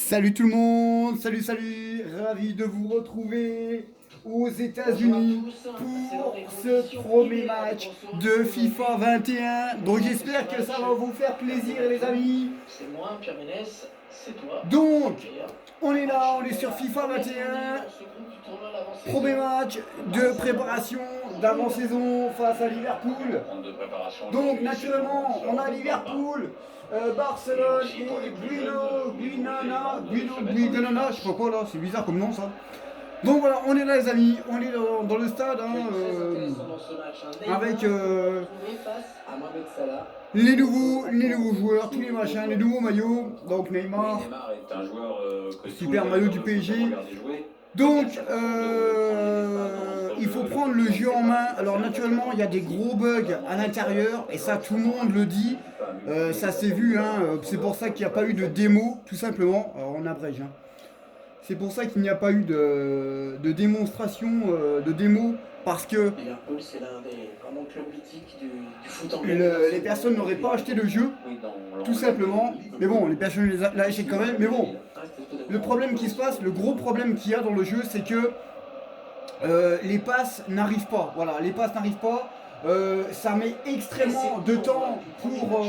Salut tout le monde, salut, ravi de vous retrouver aux États-Unis pour ce premier match de FIFA 21. Donc j'espère que ça va vous faire plaisir les amis. C'est moi, Pierre Ménès, c'est toi. Donc Pierre. on est là, on est sur FIFA 21. Premier match de préparation d'avant-saison face à Liverpool. Donc naturellement, on a Liverpool, Barcelone et Guinana, je sais pas quoi là, c'est bizarre comme nom ça. Donc voilà, on est là les amis, on est dans le stade avec les nouveaux joueurs, tous les machins, les nouveaux maillots. Donc Neymar, Est un joueur super maillot du PSG. Donc, il faut prendre le jeu en main. Alors, naturellement, il y a des gros bugs à l'intérieur, et ça, tout le monde le dit. Ça s'est vu, hein. C'est pour ça qu'il n'y a pas eu de démo, tout simplement. Alors, on abrège, hein. C'est pour ça qu'il n'y a pas eu de démonstration, de démo, parce que Liverpool, c'est l'un des vraiment clubs mythiques du foot anglais. les personnes n'auraient pas acheté le jeu, tout simplement. Mais bon, les personnes l'achètent quand même. Mais bon, le problème qui se passe, le gros problème qu'il y a dans le jeu, c'est que les passes n'arrivent pas. Voilà, les passes n'arrivent pas. Ça met extrêmement de temps pour.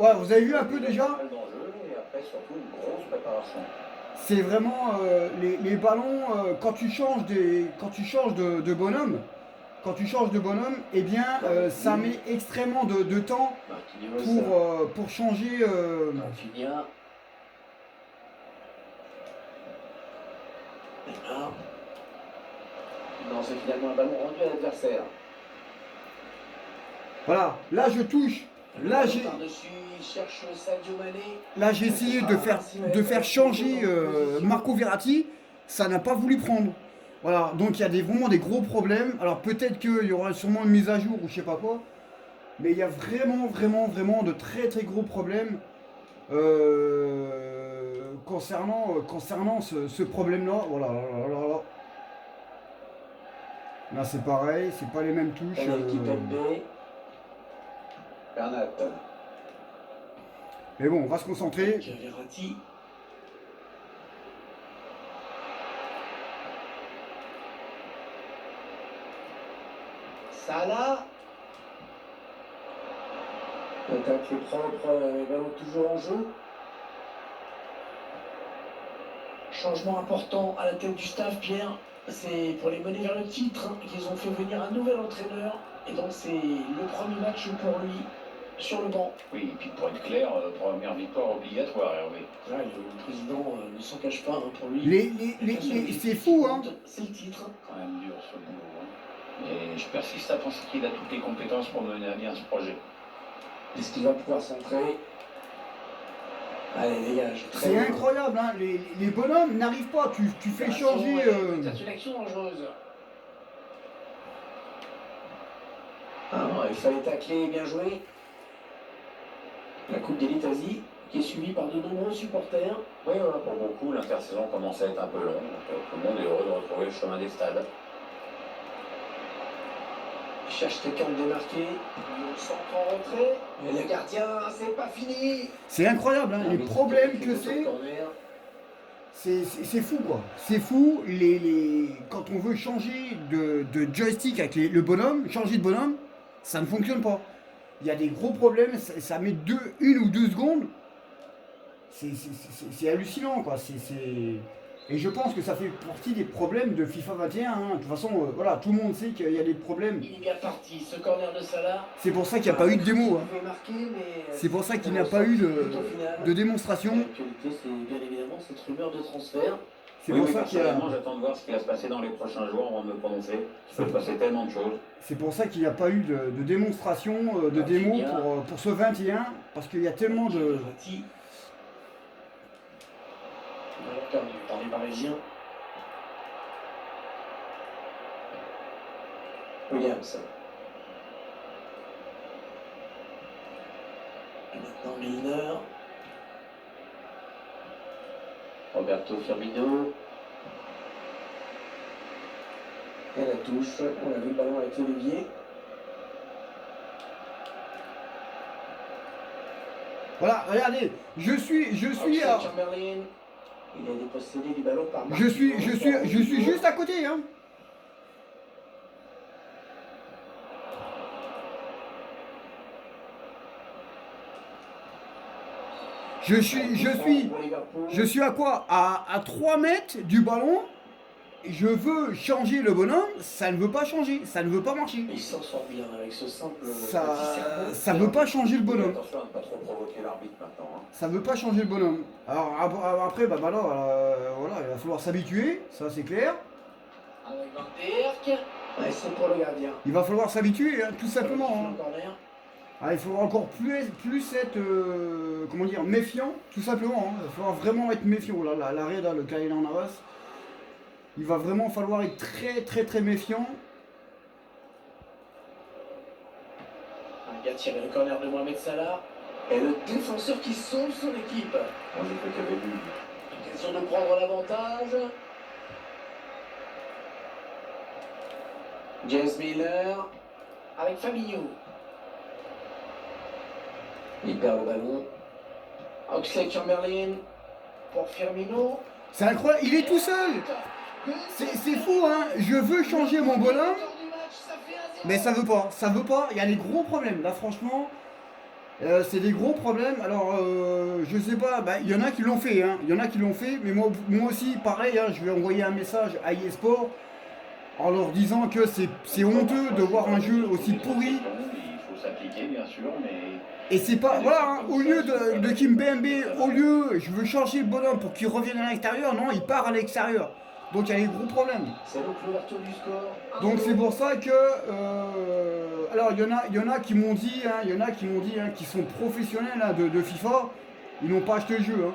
Ouais, vous avez vu un peu déjà. C'est vraiment les ballons quand tu changes de bonhomme. Quand tu changes de bonhomme, eh bien, ça met extrêmement de temps pour changer. Rafinha. Neymar. Non, c'est finalement un ballon rendu à l'adversaire. Voilà, là je touche. Là j'ai essayé de faire changer Marco Verratti, ça n'a pas voulu prendre. Voilà, donc il y a vraiment des gros problèmes. Alors peut-être qu'il y aura sûrement une mise à jour ou je sais pas quoi. Mais il y a vraiment de très gros problèmes concernant ce problème-là. Voilà, là. Là c'est pareil, c'est pas les mêmes touches. Bernat. Mais bon, on va se concentrer. Verratti. Salah. L'attaque est propre, les ballons toujours en jeu. Changement important à la tête du staff, Pierre. C'est pour les mener vers le titre qu'ils ont fait venir un nouvel entraîneur. Et donc c'est le premier match pour lui sur le banc. Oui, et puis pour être clair, première victoire obligatoire, Hervé. Là, le président ne s'en cache pas pour lui. C'est fou, hein. C'est le titre. Quand même dur ce boulot. Hein. Et je persiste à penser qu'il a toutes les compétences pour mener à bien ce projet. Est-ce qu'il va pouvoir s'entrer? Allez, dégage. C'est incroyable, hein. Les bonhommes n'arrivent pas. Tu fais changer. C'est une action dangereuse. Ah non, il fallait tacler, bien joué. La Coupe d'Élite Asie, qui est suivie par de nombreux supporters. Oui, voilà, pour beaucoup, l'intersaison commence à être un peu longue. Tout le monde est heureux de retrouver le chemin des stades. Il cherche quelqu'un de démarqué. On s'en prend en retrait. Mais le gardien, c'est pas fini. C'est incroyable, hein. Les problèmes que c'est fou, quoi. C'est fou. Quand on veut changer de joystick avec le bonhomme, changer de bonhomme, ça ne fonctionne pas. Il y a des gros problèmes, ça met 1 ou 2 secondes. C'est hallucinant, quoi. Et je pense que ça fait partie des problèmes de FIFA 21. Hein. De toute façon, voilà, tout le monde sait qu'il y a des problèmes. Il est bien parti, ce corner de Salah. C'est pour ça qu'il n'y a pas eu de démo. Hein. C'est pour ça qu'il n'y a pas eu de démonstration. L'actualité, c'est bien évidemment cette rumeur de transfert. C'est pour ça qu'il y a. J'attends de voir ce qui va se passer dans les prochains jours avant de me prononcer. Il peut se passer tellement de choses. C'est pour ça qu'il n'y a pas eu de démonstration, de démo pour ce 21, parce qu'il y a tellement de. Perdu par les Parisiens. Williams. Et maintenant Milner. Roberto Firmino. Et la touche. On a vu le ballon avec Olivier. Voilà, regardez, je suis à. Il est dépossédé du ballon par Je suis juste à côté, hein. Je suis à quoi? À 3 mètres du ballon. Je veux changer le bonhomme, ça ne veut pas changer, ça ne veut pas marcher. Il s'en sort bien avec ce simple. Ça veut pas changer le bonhomme. Attention à ne pas trop provoquer l'arbitre maintenant. Hein. Ça veut pas changer le bonhomme. Alors après, bah là, voilà, il va falloir s'habituer, ça c'est clair. Avec Van Dijk. Ouais, c'est pour le gardien. Il va falloir s'habituer, hein, tout simplement. Hein. Corner. Ah, il faudra encore plus être, comment dire, méfiant, tout simplement. Hein. Il va falloir vraiment être méfiant. Là, l'arrêt, là, le Kaila Navas. Il va vraiment falloir être très méfiant. Un gars tiré le corner de Mohamed Salah. Et le défenseur qui sauve son équipe. On est fait qu'avec lui. Question de prendre l'avantage. James Miller. Avec Fabinho. Il perd le ballon. Oxlade-Chamberlain. Pour Firmino. C'est incroyable, il est tout seul. C'est fou, hein. Je veux changer mon bonhomme. Mais ça veut pas, il y a des gros problèmes, là franchement, c'est des gros problèmes, alors je sais pas, bah, il y en a qui l'ont fait, hein, mais moi aussi, pareil, hein, je vais envoyer un message à eSport en leur disant que c'est honteux de voir un jeu aussi pourri. Il faut s'appliquer bien sûr, mais... Et c'est pas, voilà, hein, au lieu de Kimpembe, je veux changer le bonhomme pour qu'il revienne à l'extérieur, non, il part à l'extérieur. Donc il y a des gros problèmes. C'est donc l'ouverture du score. Donc c'est pour ça que, alors il y en a qui m'ont dit, qui sont professionnels hein, de FIFA, ils n'ont pas acheté le jeu. Hein.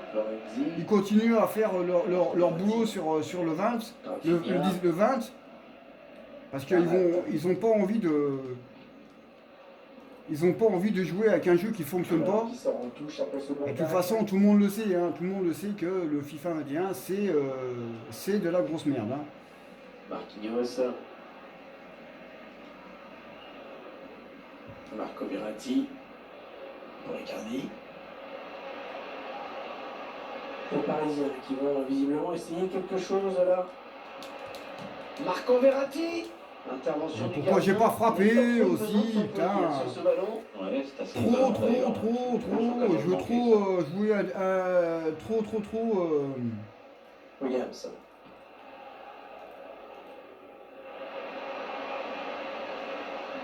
Ils continuent à faire leur boulot sur le 20, le 20, parce qu'ils n'ont pas envie de... Ils n'ont pas envie de jouer avec un jeu qui ne fonctionne pas. Et de toute façon, tout le monde le sait, hein, tout le monde le sait que le FIFA 21, c'est de la grosse merde. Hein. Marquinhos. Marco Verratti. Pour Icardi. Les Parisiens qui vont visiblement essayer quelque chose là. Marco Verratti. Intervention du pourquoi j'ai pas frappé aussi, putain. Ouais, c'est assez Trop, étonnant, trop, d'ailleurs. je veux trop jouer à trop. Williams.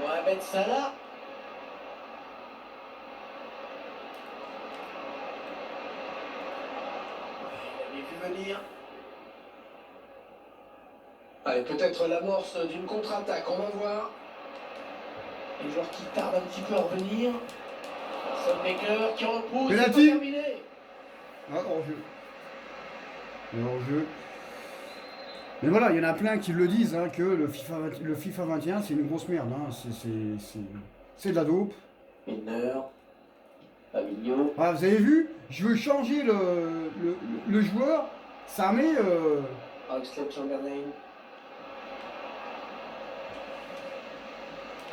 Mohamed Salah. Il avait vu venir. Allez, peut-être l'amorce d'une contre-attaque, on va voir. Les joueurs qui tardent un petit peu à revenir. Sunmaker qui repousse. Penalty. Terminé. Ah, hors-jeu. Hors-jeu. Mais voilà, il y en a plein qui le disent, hein, que le FIFA 21, c'est une grosse merde. Hein. C'est de la dope. Milner. Fabinho. Ah, vous avez vu? Je veux changer le joueur. Ça met... Oxlade-Chamberlain.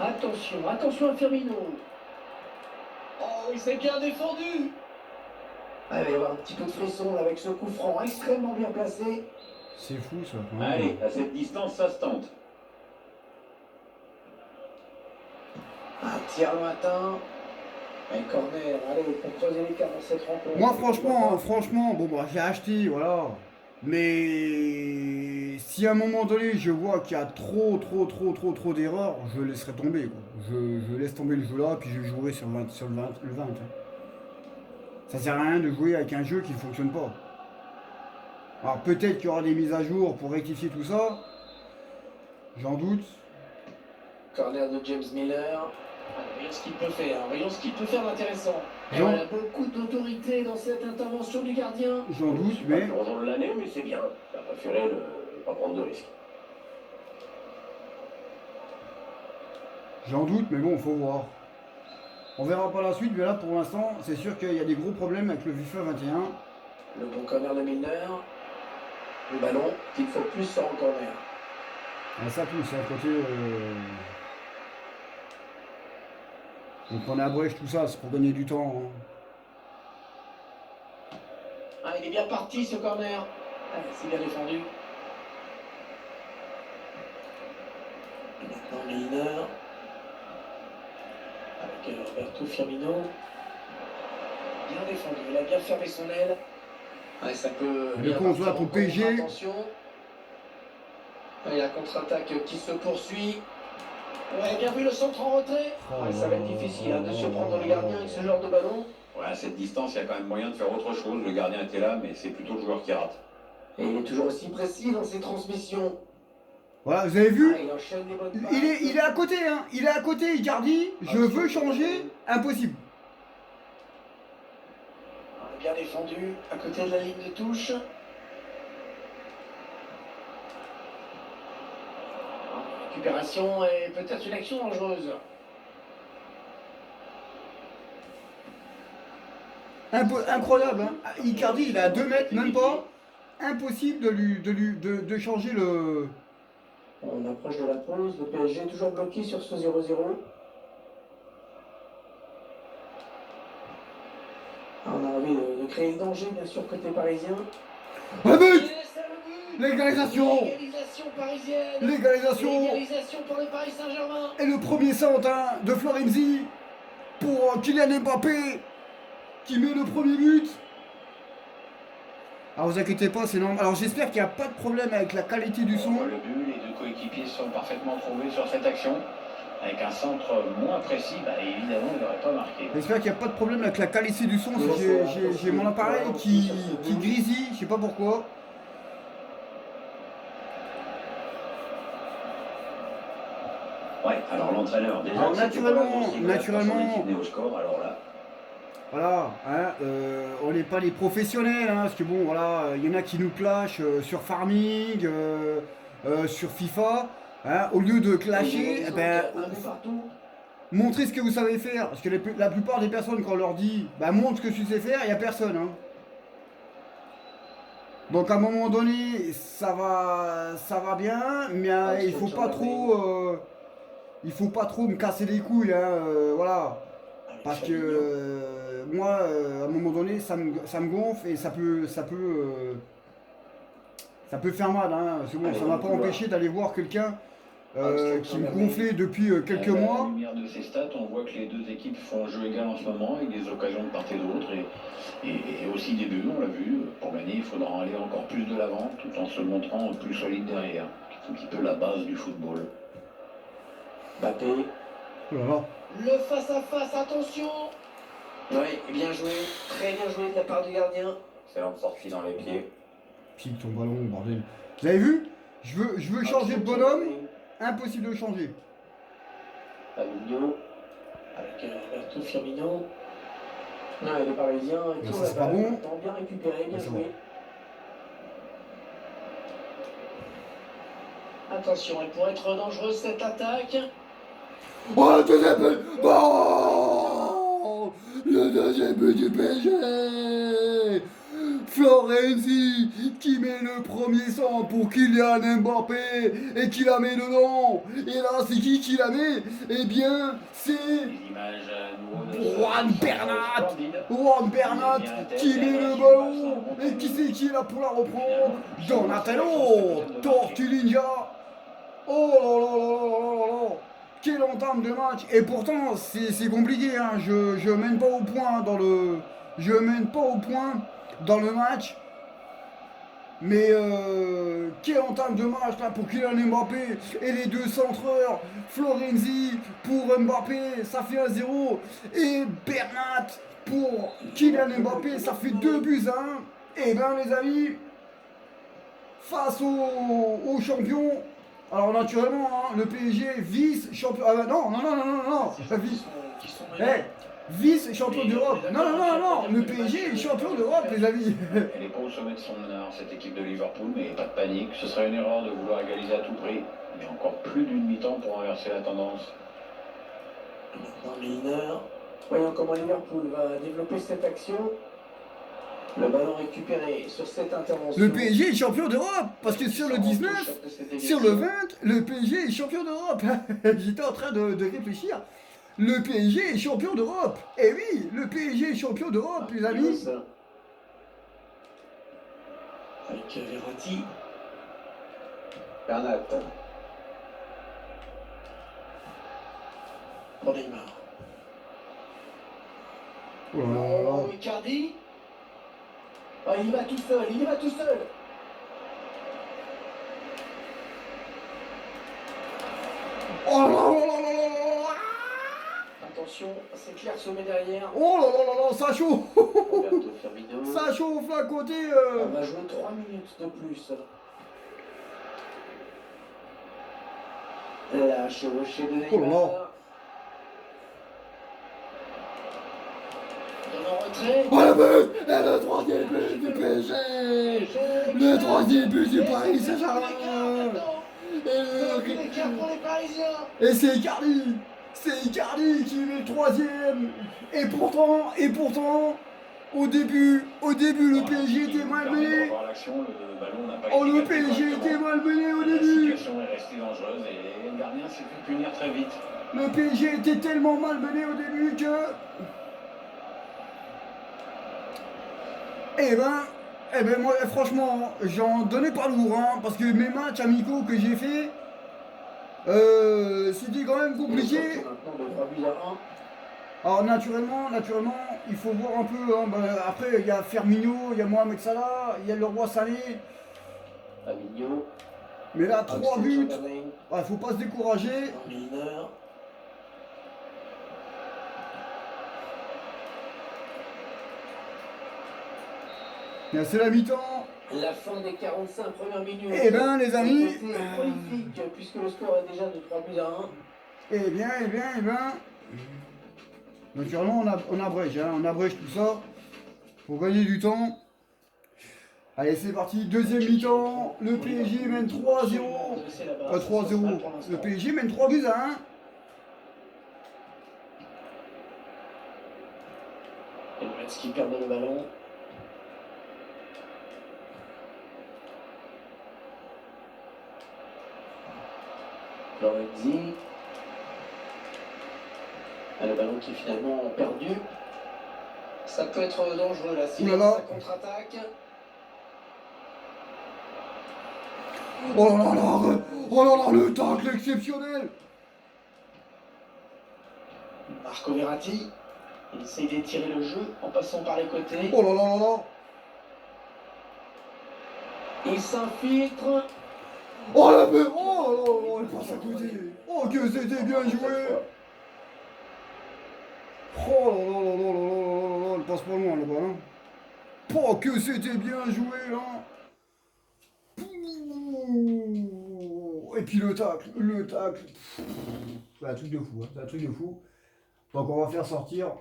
Attention à Firmino. Oh, il s'est bien défendu. Ah, il va y avoir un petit peu de frisson avec ce coup franc extrêmement bien placé. C'est fou ça. Allez, à cette distance, ça se tente. Un tir lointain. Un corner, allez, pour creuser l'écart dans cette rencontre. Moi franchement, bon bah j'ai acheté, voilà. Mais si à un moment donné je vois qu'il y a trop d'erreurs, je laisserai tomber. Quoi. Je laisse tomber le jeu là, puis je jouerai sur le 20. Hein. Ça sert à rien de jouer avec un jeu qui ne fonctionne pas. Alors peut-être qu'il y aura des mises à jour pour rectifier tout ça. J'en doute. Corner de James Miller. Voyons ce qu'il peut faire. Voyons ce qu'il peut faire d'intéressant. Il y a beaucoup d'autorité dans cette intervention du gardien. J'en doute, mais... On de l'année, mais c'est bien. Il a préféré ne pas prendre de risques. J'en doute, mais bon, faut voir. On verra par la suite, mais là pour l'instant, c'est sûr qu'il y a des gros problèmes avec le FIFA 21. Le bon corner de Milner. Le ballon qu'il faut plus sur un corner. Ah, ça pousse, à côté... Donc on abrège tout ça, c'est pour gagner du temps. Hein. Ah, il est bien parti ce corner. C'est bien défendu. Et maintenant Milner. Avec Roberto Firmino. Bien défendu, il a bien fermé son aile. Ouais, ça peut Le bien conjoint partir pour en PSG. contre-attention. Et la contre-attaque qui se poursuit. Ouais, bien vu le centre en retrait. Ouais, ça va être difficile de surprendre le gardien avec ce genre de ballon. Ouais, à cette distance, il y a quand même moyen de faire autre chose. Le gardien était là, mais c'est plutôt le joueur qui rate. Et il est toujours aussi précis dans ses transmissions. Voilà, vous avez vu? Il enchaîne les bonnes passes. Il est à côté, hein. Il est à côté, Icardi. Je veux changer. Impossible. Bien défendu, à côté de la ligne de touche. Récupération et peut-être une action dangereuse. Incroyable, hein. Icardi, il est à 2 mètres, même pas. Impossible de changer le... On approche de la pause, le PSG toujours bloqué sur ce 0-0. On a envie de créer le danger, bien sûr, côté parisien. Un but! Et c'est le but! L'égalisation! L'égalisation parisienne! L'égalisation! L'égalisation pour le Paris Saint-Germain! Et le premier centre, hein, de Florenzi pour Kylian Mbappé qui met le premier but. Alors vous inquiétez pas, c'est normal. Alors j'espère qu'il n'y a pas de problème avec la qualité du On son. voit le but, les deux coéquipiers se sont parfaitement trouvés sur cette action. Avec un centre moins précis, bah, évidemment, il n'aurait pas marqué. J'espère qu'il n'y a pas de problème avec la qualité du son. J'ai mon appareil qui grésille, je sais pas pourquoi. Ouais, alors l'entraîneur, déjà, Alors, c'était pas la naturellement, grosse rigolade quand son équipe venait au score, alors là. Voilà, hein, on n'est pas les professionnels, hein, parce que bon, voilà, il y en a qui nous clashent sur Farming, sur FIFA. Hein, au lieu de clasher, montrez ce que vous savez faire. Parce que la plupart des personnes, quand on leur dit montre ce que tu sais faire, il n'y a personne. Hein. Donc à un moment donné, ça va bien, mais il faut pas trop. Il faut pas trop me casser les couilles. Hein, voilà. Parce que moi, à un moment donné, ça me gonfle et ça peut faire mal. Hein. C'est bon, ça m'a pas empêché d'aller voir quelqu'un qui me gonflait depuis quelques mois. À la lumière de ces stats, on voit que les deux équipes font jeu égal en ce moment, avec des occasions de part et d'autre, et aussi des buts, on l'a vu. Pour gagner, il faudra aller encore plus de l'avant, tout en se montrant plus solide derrière. C'est un petit peu la base du football. Mbappé. Voilà. Le face-à-face, attention. Oui, bien joué, très bien joué de la part du gardien. Excellente sortie dans les pieds. Pique ton ballon, bordel. Vous avez vu? Je veux changer de bonhomme. Impossible de changer. Fabinho, avec Roberto Firmino. Non, les Parisiens et tout, ça, c'est pas bon. Bien récupéré, bien joué. Bon. Attention, elle pourrait être dangereuse cette attaque. Oh, le deuxième but! Oh, le deuxième but du PSG! Florenzi qui met le premier sang pour Kylian Mbappé et qui la met dedans. Et là, c'est qui la met? Eh bien, c'est Juan Bernat. Juan Bernat qui met le ballon. Et qui c'est qui est là pour la reprendre? Donatello Tortulinja. Oh là là là là là là. Quelle entame de match. Et pourtant, c'est compliqué. Hein. Je mène pas au point dans le... Je mène pas au point dans le match. Mais quelle entame de match là pour Kylian Mbappé et les deux centreurs. Florenzi pour Mbappé, ça fait 1-0. Et Bernat pour Kylian Mbappé, ça fait 2 buts à 1. Et ben les amis, face aux champions. Alors naturellement, hein, le PSG vice-champion... Ah bah non, vice-champion d'Europe. Non, le PSG est champion d'Europe, les amis. Elle n'est pas au sommet de son art, cette équipe de Liverpool, mais pas de panique. Ce serait une erreur de vouloir égaliser à tout prix. Mais encore plus d'une mi-temps pour inverser la tendance. Maintenant, Milner. Voyons comment Liverpool va développer cette action. Le ballon récupéré sur cette intervention. Le PSG est champion d'Europe, parce que sur le 19, sur le 20, le PSG est champion d'Europe. J'étais en train de réfléchir. Le PSG est champion d'Europe. Eh oui, le PSG est champion d'Europe, les amis. Avec Verratti. Bernat. Pour Neymar. Oh là là là. Oh, Icardi. Oh, il y va tout seul, il y va tout seul. Oh là là là là là là. Attention, c'est clair sommet derrière. Oh là là là là, ça chauffe. Roberto Firmino. Ça chauffe là à côté. On va jouer 3 minutes de plus. La chevauchée de Oh là là. Neymar. Dans le retrait. Oh le but. Et le troisième but du PSG. Le troisième but du Paris Saint-Germain. L'écart pour les Parisiens. Et c'est Icardi. C'est Icardi qui met le troisième. Et pourtant, au début, le PSG était mal mené. Oh, le PSG était mal mené au La début. situation est restée dangereuse et le gardien s'est fait punir très vite. Le PSG était tellement mal mené au début que... Eh ben moi franchement, j'en donnais pas lourd, hein, parce que mes matchs amicaux que j'ai fait, c'était quand même compliqué. Maintenant de 3 buts à 1. Alors naturellement, il faut voir un peu, hein, après il y a Firmino, il y a Mohamed Salah, il y a le roi Sané, Fabinho. mais là 3 buts, Chamberlain. ouais, faut pas se décourager. Milner. Bien, c'est la mi-temps. La fin des 45 premières minutes. Eh ben les amis, C'était prolifique puisque le score est déjà de 3 buts à 1. eh bien, naturellement on abrège, hein, on abrège tout ça pour gagner du temps. Allez, c'est parti, deuxième mi-temps, le PSG mène 3-0. 3-0, le PSG mène 3 buts à 1. Et le Metz qui perd le ballon. Lorenzi. Et le ballon qui est finalement perdu. Ça peut être dangereux là, si Ouh là là. ça contre-attaque. Oh là là, le tacle exceptionnel. Marco Verratti. Il essaye d'étirer le jeu en passant par les côtés. Oh là là là là. Il s'infiltre. Oh la paix. Oh, il passe à côté. Oh que c'était bien joué. Oh là là là là là là là, elle passe pas loin là-bas. Hein. Oh que c'était bien joué là. Et puis le tacle. C'est un truc de fou, hein, c'est un truc de fou. Donc on va faire sortir.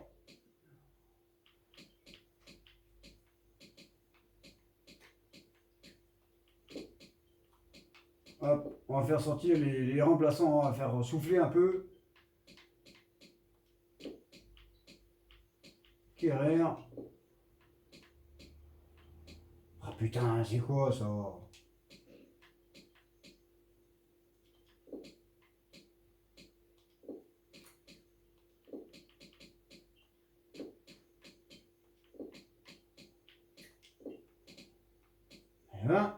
Hop, on va faire sortir les remplaçants, on va faire souffler un peu. Kerrer. Ah putain, c'est quoi ça? Et ben.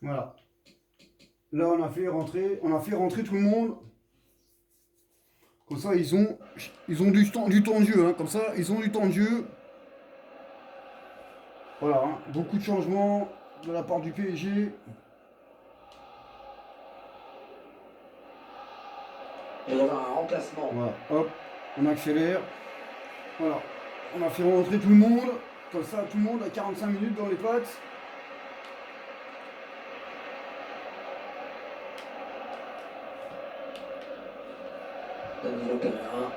Voilà. Là, on a fait rentrer tout le monde. Comme ça, ils ont du temps de jeu. Hein. Comme ça, ils ont du temps de jeu. Voilà. Hein. Beaucoup de changements de la part du PSG. Il va y avoir un remplacement. Voilà. Hop, on accélère. Voilà. On a fait rentrer tout le monde. Comme ça, tout le monde a 45 minutes dans les pattes. Danilo Pereira.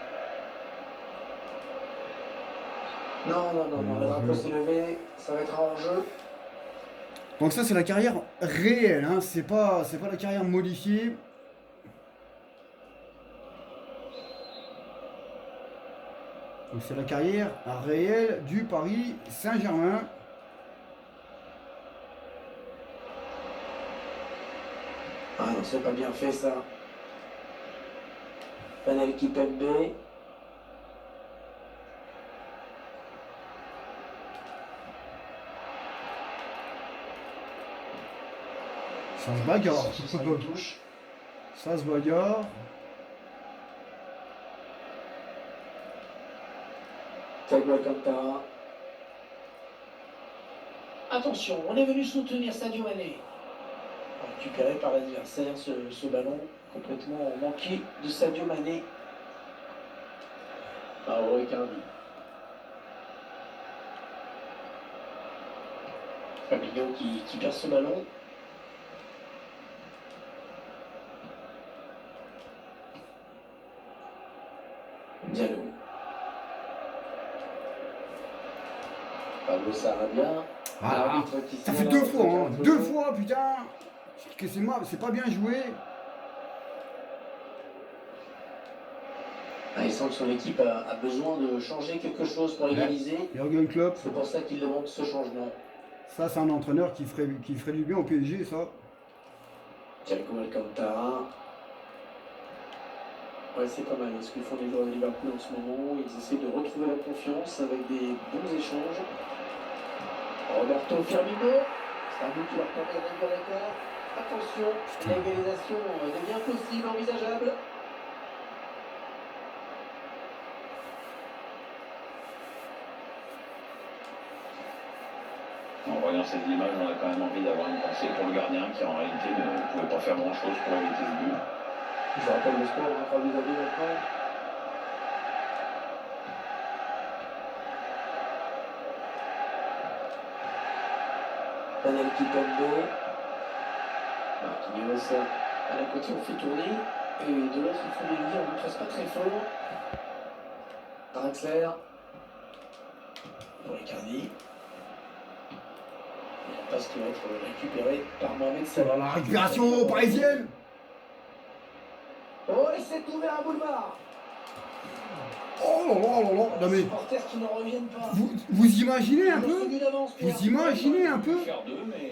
Non, le drapeau s'est levé, ça va être en jeu. Donc ça, c'est la carrière réelle. Hein. C'est pas la carrière modifiée. Donc c'est la carrière réelle du Paris Saint-Germain. c'est pas bien fait ça. Panel Kipembe. Ça se bagarre. Ça le touche. Ça se bagarre. Thiago Alcantara. Attention, on est venu soutenir Sadio Mané. Récupéré par l'adversaire ce ballon complètement manqué de Sadio Mané. Mauro Icardi. Fabinho qui perd ce ballon. Diallo. Pablo Sarabia. Ah, L'arbitre qui ça fait signale deux un fois, hein. faute. Deux fois, putain. Que c'est pas bien joué. Il sent que son équipe a besoin de changer quelque chose pour égaliser. Jürgen Klopp, C'est pour ça qu'il demande ce changement. ça c'est un entraîneur qui ferait du bien au PSG, ça. Thiago Alcantara. Ouais, c'est pas mal ce que font les joueurs de Liverpool en ce moment. Ils essaient de retrouver la confiance avec des bons échanges. Roberto Firmino. C'est un but qui leur permet de réduire l'écart. Attention, l'égalisation devient possible, envisageable. En voyant ces images, on a quand même envie d'avoir une pensée pour le gardien qui en réalité ne pouvait pas faire grand-chose pour éviter ce but. Je rappelle le score, 3 buts à 2 maintenant. Panel Kipembe. Marquinhos. À la côté, on fait tourner. Et de l'autre, il faut les dire, on ne passe pas très fort. Draxler. Pour Icardi. La passe qui va être récupérée par Mohamed Salah. La récupération parisienne. Oh, et c'est ouvert à boulevard. Oh là là là là. Non Les mais, supporters qui ne reviennent pas. vous imaginez un peu? Vous imaginez un peu?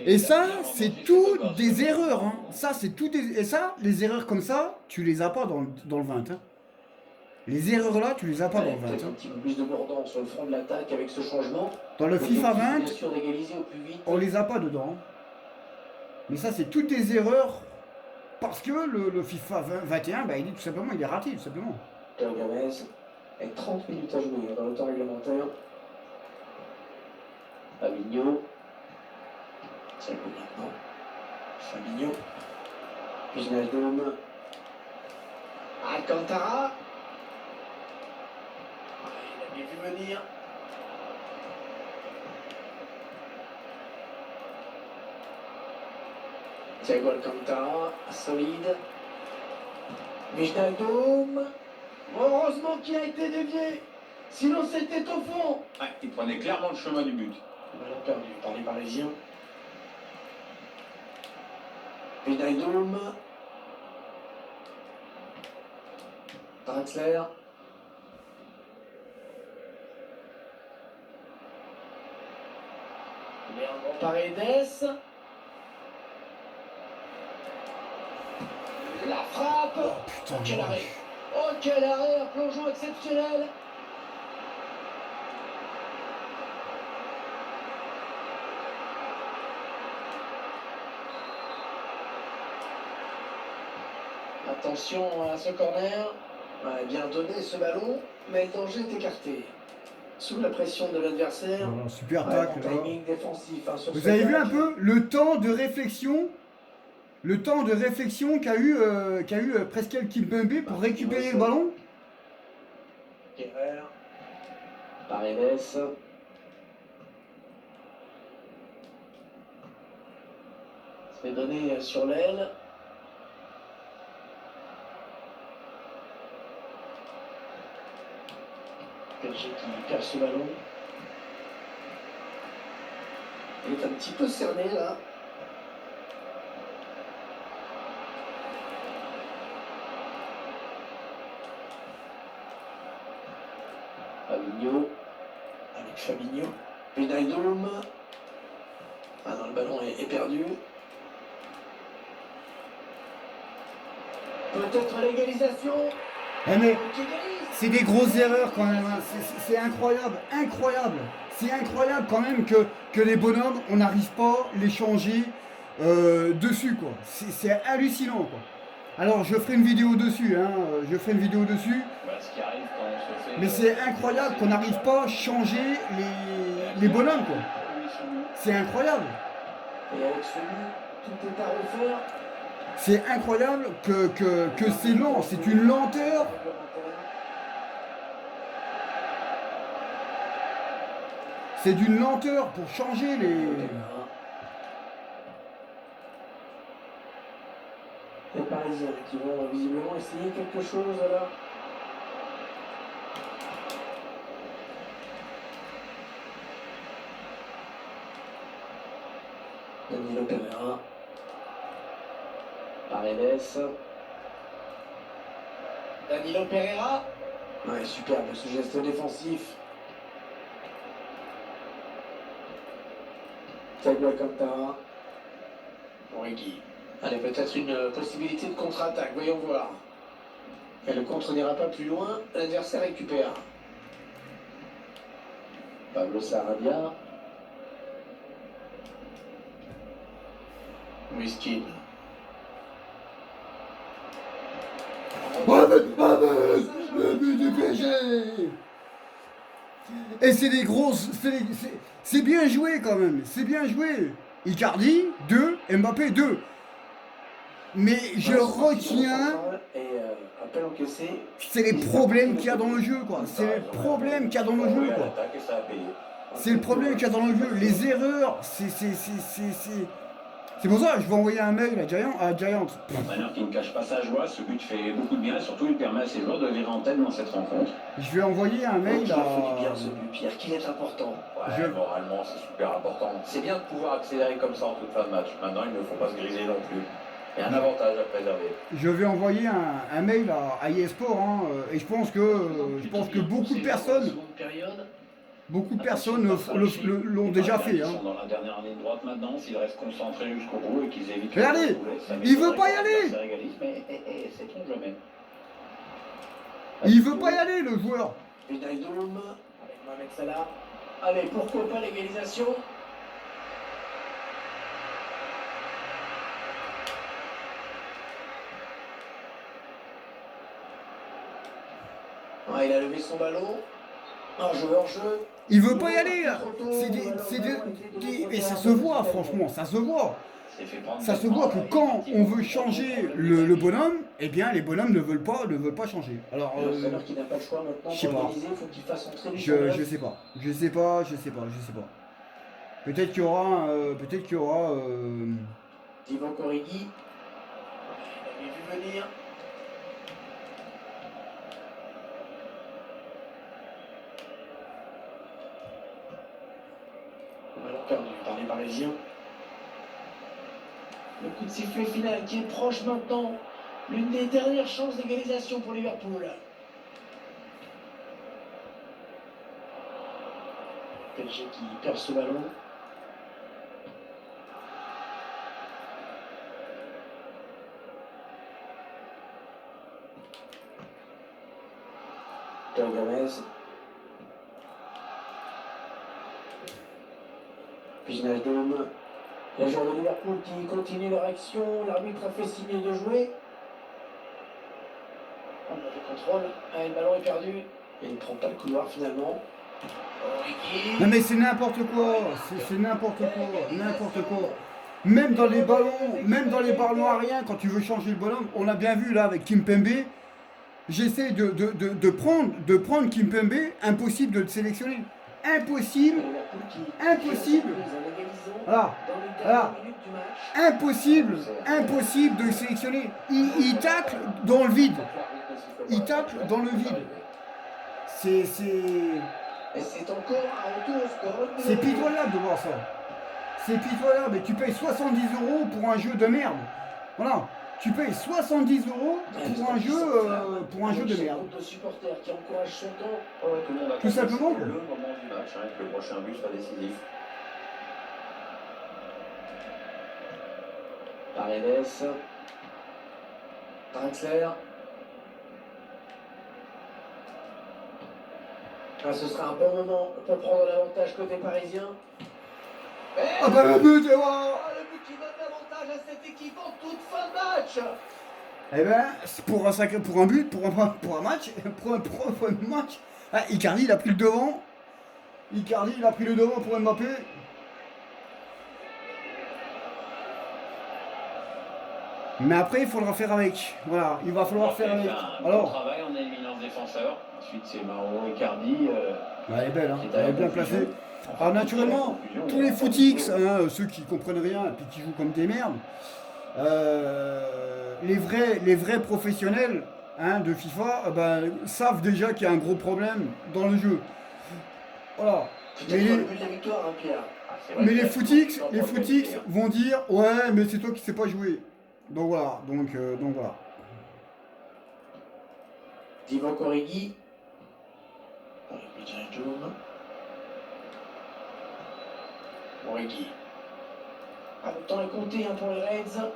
Et ça, c'est tout des erreurs. Hein. Ça, c'est tout des... Et ça, les erreurs comme ça, tu les as pas dans le 20. Hein. Les erreurs là, tu les as pas dans le 20. Peut-être un Hein. petit peu plus de mordant sur le front de l'attaque avec ce changement. Dans le FIFA 20, Bien sûr d'égaliser au plus vite. on les a pas dedans. Mais ça, c'est toutes des erreurs. Parce que le FIFA 21, bah, il dit tout simplement, il est raté, tout simplement. Théo Gomez, avec 30 minutes à jouer dans le temps réglementaire. Fabinho. C'est le coup maintenant. Fabinho. Wijnaldum. Alcantara. Il a bien vu venir. Thiago Alcantara, solide. Wijnaldum. Heureusement qu'il a été dévié. Sinon c'était au fond. Ouais, il prenait clairement le chemin du but. Ballon perdu par les Parisiens. Wijnaldum. Draxler. Leandro Paredes. La frappe. Putain, Oh quel arrêt. Oh quel arrêt, un plongeon exceptionnel. Attention à ce corner. Ouais, bien donné ce ballon, mais le danger est écarté. Sous la pression de l'adversaire. Voilà, super Ouais, tacle. bon Là. timing défensif. Hein, sur Vous ce avez vu un match. peu le temps de réflexion qu'a eu Presqu'île Kimpembe pour récupérer le ballon. Kerrer. Paredes. Se fait donner sur l'aile. PSG qui perd ce ballon. Il est un petit peu cerné là. Fabinho. Avec Fabinho. Wijnaldum. Ah non, le ballon est perdu. Peut-être l'égalisation. Eh mais Qui égalise. c'est des grosses erreurs quand même, hein. C'est incroyable, incroyable. C'est incroyable quand même que les bonhommes, on n'arrive pas à les changer dessus quoi. C'est hallucinant quoi. Alors je ferai une vidéo dessus, hein. Je ferai une vidéo dessus. Voilà ce qui arrive quand on se fait. Mais c'est incroyable qu'on n'arrive pas à changer les bonhommes quoi. C'est incroyable. Et avec ce but, tout est à refaire. C'est incroyable que c'est lent, c'est une lenteur. C'est d'une lenteur pour changer les. Les Parisiens qui vont visiblement essayer quelque chose là. Danilo Pereira. Paredes. Danilo Pereira. Ouais, superbe ce geste défensif. Thiago Alcantara. Origi. Allez, peut-être une possibilité de contre-attaque, voyons voir. Et le contre n'ira pas plus loin, l'adversaire récupère. Pablo Sarabia. Miskin. Le but du PSG. Et c'est des grosses. C'est bien joué quand même. C'est bien joué. Icardi, 2. Mbappé, 2. Mais je retiens. Appel encaissé. C'est les problèmes qu'il y a dans le jeu, quoi. C'est les problèmes qu'il y a dans le jeu, quoi. C'est le problème qu'il y a dans le jeu. Les erreurs, c'est pour ça que je vais envoyer un mail à Giant. L'entraîneur qui ne cache pas sa joie, ce but fait beaucoup de bien et surtout il permet à ses joueurs de virer en tête dans cette rencontre. Je vais envoyer un mail Il à. fait du bien ce but, Pierre, qu'il est important. Ouais, moralement c'est super important. C'est bien de pouvoir accélérer comme ça en toute fin de match. Maintenant il ne faut pas se griser non plus. Il y a un avantage à préserver. Je vais envoyer un mail à eSport, hein, et je pense que beaucoup de personnes l'ont déjà fait. Hein. Ils sont dans la dernière ligne droite maintenant, s'ils restent concentrés jusqu'au bout et qu'ils évitent... Regardez, il veut pas y aller. Mais c'est ton jamais. Il veut pas y aller, le joueur. Wijnaldum, avec Mohamed Salah. Allez, pourquoi pas l'égalisation? Ah, il a levé son ballon. Hors-jeu. Il veut pas y aller là. Et ça se voit, franchement, ça se voit. Ça se voit que quand on veut changer le bonhomme, eh bien les bonhommes ne veulent pas changer. Alors, je sais pas. Je sais pas. Je sais pas. Peut-être qu'il y aura, Divock Origi. Il a vu venir. Ballon perdu par les Parisiens. Le coup de sifflet final qui est proche maintenant. L'une des dernières chances d'égalisation pour Liverpool. PSG qui perd ce ballon. Théo Gomez. Wijnaldum. Les joueurs de Liverpool qui continuent leur action. L'arbitre a fait signe de jouer. On a le contrôle. Ah, le ballon est perdu. Et il ne prend pas le couloir finalement. Origi. non mais c'est n'importe quoi, c'est n'importe quoi. Même dans les ballons aériens, quand tu veux changer le bonhomme, on l'a bien vu là avec Kimpembe. J'essaie de prendre Kimpembe, impossible de le sélectionner. Impossible. Voilà. Impossible de le sélectionner. Il tacle dans le vide. Et c'est encore un retour au score. C'est pitoyable de voir ça. C'est pitoyable. Et tu payes 70 € pour un jeu de merde. Voilà. Tu payes 70 € pour un jeu de merde. De supporters qui encouragent son camp. Tout simplement. Le moment du match, que le prochain but soit décisif. Paredes. Draxler. Ah, ce sera un bon moment pour prendre l'avantage côté parisien. Ah bah le but, et voilà. Ah, le but qui donne l'avantage à cette équipe en toute fin de match. Eh ben, c'est pour un sacré, pour un but, pour un match, pour un match. Ah, Icardi, il a pris le devant. Icardi, il a pris le devant pour Mbappé. Mais après, il faudra faire avec. Voilà, il va falloir faire avec. Un bon Alors, travail en éliminant le défenseur. Ensuite, c'est Mauro Icardi. elle est belle, hein, qui est elle à est la bien confusion. placée. Enfin, Alors naturellement, confusion, tous il y les a pas de footix, confusion. hein, ceux qui comprennent rien et puis qui jouent comme des merdes, les vrais professionnels hein, de FIFA savent déjà qu'il y a un gros problème dans le jeu. Voilà. Mais Peut-être les, le but de la victoire, hein, Pierre. Ah, c'est vrai mais que les là, footix, faut les pas footix organiser, hein. vont dire ouais, mais c'est toi qui sais pas jouer. Donc voilà, donc voilà. Divock Origi. Origi. Ah, le temps est compté hein, pour les Reds.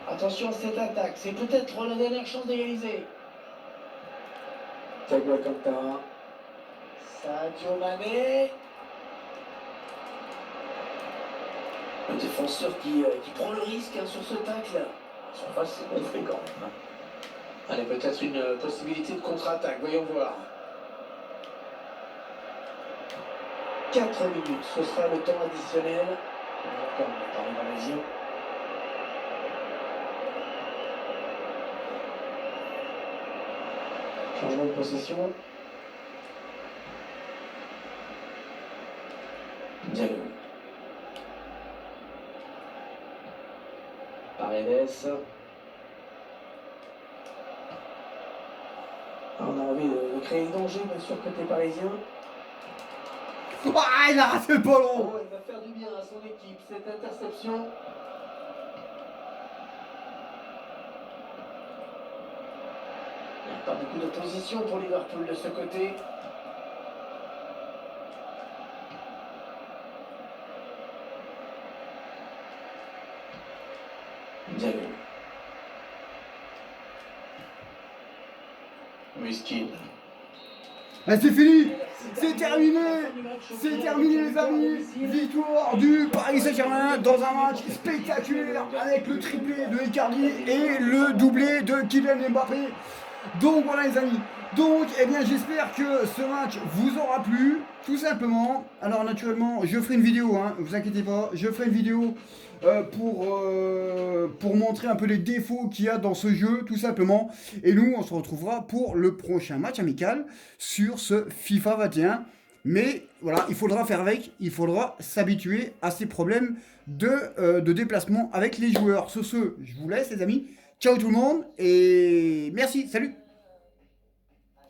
Attention à cette attaque, c'est peut-être la dernière chance d'égaliser. Thiago Alcantara. Sadio Mané. Le défenseur qui prend le risque hein, sur ce tacle. Surface, c'est gonflé quand même, hein. Allez, peut-être une possibilité de contre-attaque, voyons voir. 4 minutes, ce sera le temps additionnel. Encore par les Parisiens. Changement de possession. Diallo. Paredes. On a envie de créer le danger, bien sûr, côté parisien. Ah, il a raté le ballon. Oh, il va faire du bien à son équipe, cette interception. Il n'y a pas beaucoup d'opposition pour Liverpool de ce côté. Diallo. Muskin. Ah, c'est fini. C'est terminé. C'est terminé les amis. Victoire du Paris Saint-Germain dans un match spectaculaire avec le triplé de Icardi et le doublé de Kylian Mbappé. Donc voilà les amis. Donc eh bien j'espère que ce match vous aura plu, tout simplement. Alors naturellement je ferai une vidéo, hein, vous inquiétez pas, je ferai une vidéo pour montrer un peu les défauts qu'il y a dans ce jeu, tout simplement. Et nous on se retrouvera pour le prochain match amical sur ce FIFA 21. Mais voilà, il faudra faire avec, il faudra s'habituer à ces problèmes de déplacement avec les joueurs. Sur ce, je vous laisse les amis. Ciao tout le monde et merci, salut!